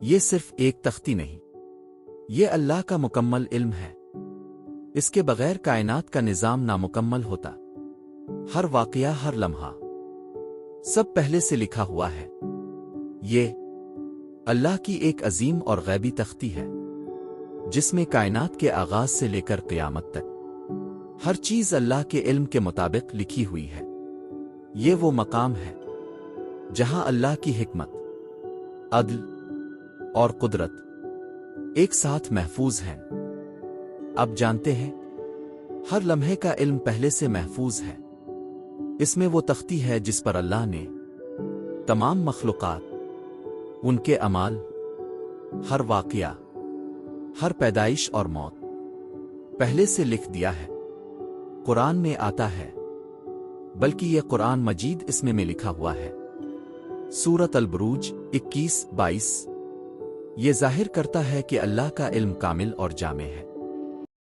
یہ صرف ایک تختی نہیں، یہ اللہ کا مکمل علم ہے۔ اس کے بغیر کائنات کا نظام نامکمل ہوتا۔ ہر واقعہ، ہر لمحہ، سب پہلے سے لکھا ہوا ہے۔ یہ اللہ کی ایک عظیم اور غیبی تختی ہے، جس میں کائنات کے آغاز سے لے کر قیامت تک ہر چیز اللہ کے علم کے مطابق لکھی ہوئی ہے۔ یہ وہ مقام ہے جہاں اللہ کی حکمت، عدل اور قدرت ایک ساتھ محفوظ ہیں۔ اب جانتے ہیں، ہر لمحے کا علم پہلے سے محفوظ ہے۔ اس میں وہ تختی ہے جس پر اللہ نے تمام مخلوقات، ان کے اعمال، ہر واقعہ، ہر پیدائش اور موت پہلے سے لکھ دیا ہے۔ قرآن میں آتا ہے، بلکہ یہ قرآن مجید اس میں لکھا ہوا ہے۔ سورۃ البروج 21-22 یہ ظاہر کرتا ہے کہ اللہ کا علم کامل اور جامع ہے۔